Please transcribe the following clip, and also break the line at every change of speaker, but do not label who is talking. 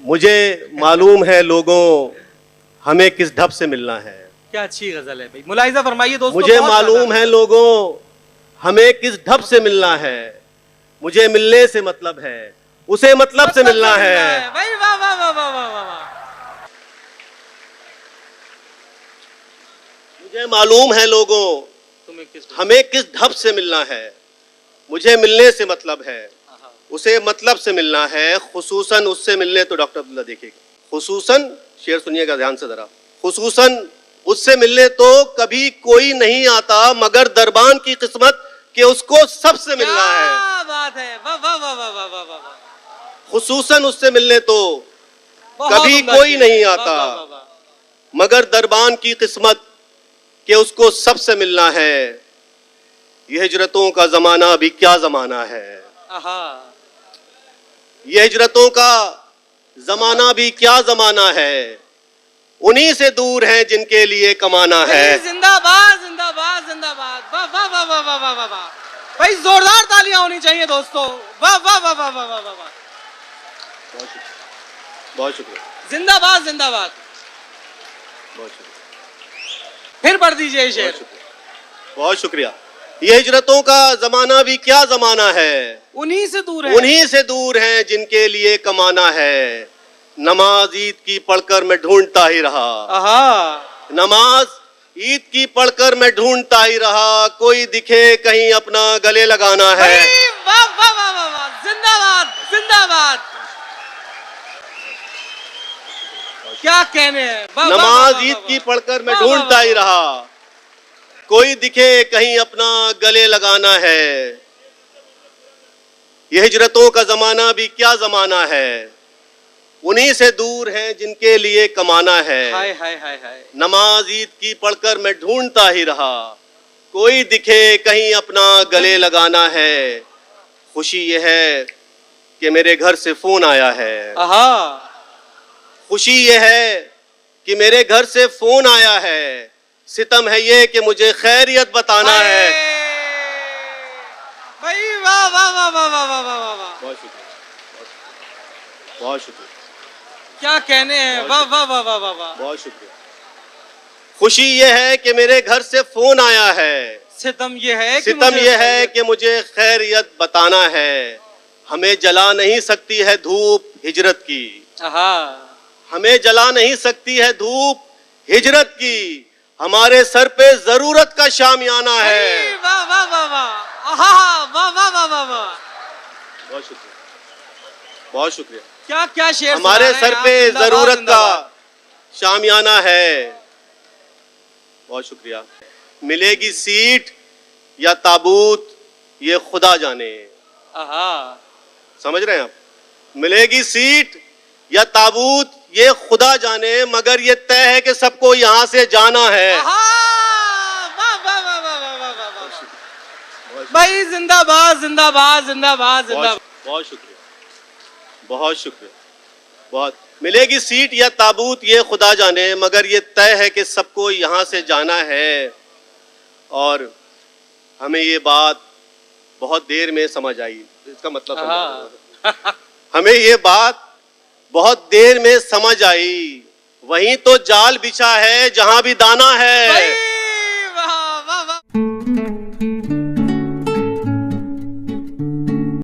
मुझे मालूम है लोगों हमें किस ढब से मिलना है।
क्या अच्छी गजल है भाई, मुलाहिजा फरमाइए दोस्तों।
मुझे
बहुत
मालूम
ज्यादा।
है लोगों हमें किस ढब से मिलना है। मुझे मिलने से मतलब है, उसे मतलब से मिलना है।
भाई वाह वाह वाह वाह वाह वाह वाह।
मुझे मालूम है लोगों
तुम्हें किस
हमें किस ढब से मिलना है। मुझे मिलने से मतलब है, उसे मतलब से मिलना है। खुसूसन उससे मिलने, तो डॉक्टर अब्दुल्ला देखिएगा, खुसूसन, शेर सुनिएगा ध्यान से जरा। खुसूसन उससे मिलने तो कभी कोई नहीं आता, मगर दरबान की किस्मत कि उसको सबसे मिलना है।
क्या बात है, वाह वाह वाह वाह वाह वाह वाह।
खुसूसन उससे मिलने तो
बहुत
कभी
उम्दा
कोई
शेर।
नहीं
वाह,
आता,
वाह, वाह, वाह।
मगर दरबान की किस्मत कि उसको सबसे मिलना है। ये हिजरतों का जमाना भी क्या जमाना है।
आहा।
ये हिजरतों का जमाना भी क्या जमाना है। उन्हीं से दूर हैं जिनके लिए कमाना है।
जिंदाबाद जिंदाबाद जिंदाबाद, वाह वाह वाह वाह वाह वाह वाह वाह। भाई जोरदार तालियां होनी चाहिए दोस्तों, वाह वाह वाह वाह वाह वाह वाह वाह।
बहुत शुक्रिया,
जिंदाबाद जिंदाबाद।
बहुत शुक्रिया,
फिर पढ़ दीजिए ये शेर।
बहुत शुक्रिया। ये हिजरतों का जमाना भी क्या जमाना है।
उन्हीं से दूर है,
उन्हीं से दूर हैं जिनके लिए कमाना है। नमाज ईद की पढ़कर मैं ढूंढता ही रहा।
आहा।
नमाज ईद की पढ़कर मैं ढूंढता ही रहा, कोई दिखे कहीं अपना गले लगाना है।
भाई वाह वाह वाह वाह वाह, जिंदाबाद जिंदाबाद। क्या कहने हैं, वाह, वाह, वाह,
नमाज
वाह,
ईद
वाह,
की
वाह।
पढ़कर मैं
वाह, वाह,
ढूंढता
वाह,
ही
वाह।
रहा, कोई दिखे कहीं अपना गले लगाना है। यह हिजरतों का जमाना भी क्या जमाना है। उन्हीं से दूर हैं जिनके लिए कमाना है।
हाय हाय हाय हाय।
नमाज ईद की पढ़कर मैं ढूंढता ही रहा, कोई दिखे कहीं अपना गले लगाना है। खुशी यह है कि मेरे घर से फोन आया है।
आहा।
खुशी यह है कि मेरे घर से फोन आया है। सितम है ये कि मुझे खैरियत बताना है।
भाई वाह वाह वाह वाह वाह वाह वाह वाह वाह।
बहुत शुक्रिया, बहुत शुक्रिया,
क्या कहने हैं, वाह वाह वाह वाह वाह वाह।
बहुत शुक्रिया। खुशी यह है कि मेरे घर से फोन आया है।
सितम ये है कि
सितम यह है कि मुझे खैरियत बताना है। हमें जला नहीं सकती है धूप हिजरत की।
आहा।
हमें जला नहीं सकती है धूप हिजरत की। हमारे सर पे जरूरत का शामियाना है।
वाह वाह वाह वाह। आहा, वाह वाह वाह वाह वाह।
बहुत शुक्रिया, बहुत शुक्रिया।
क्या क्या शेर
हमारे
सुना रहे
सर
हैं
पे
आप, जिंदाबाद,
जरूरत का
जिंदाबाद।
शामियाना है। बहुत शुक्रिया। मिलेगी सीट या ताबूत ये खुदा जाने।
आहा।
समझ रहे हैं आप। मिलेगी सीट या ताबूत ये खुदा जाने, मगर ये तय है कि सबको यहाँ से जाना है।
आहा, वाह वाह वाह वाह वाह वाह वाह वाह। भाई जिंदाबाद जिंदाबाद जिंदाबाद जिंदाबाद।
बहुत शुक्रिया, बहुत शुक्रिया, बहुत। मिलेगी सीट या ताबूत ये खुदा जाने, मगर ये तय है कि सबको यहाँ से जाना है। और हमें ये बात बहुत देर में समझ आई। इसका मतलब समझ हमें ये बात बहुत देर में समझ आई। वहीं तो जाल बिछा है जहां भी दाना है।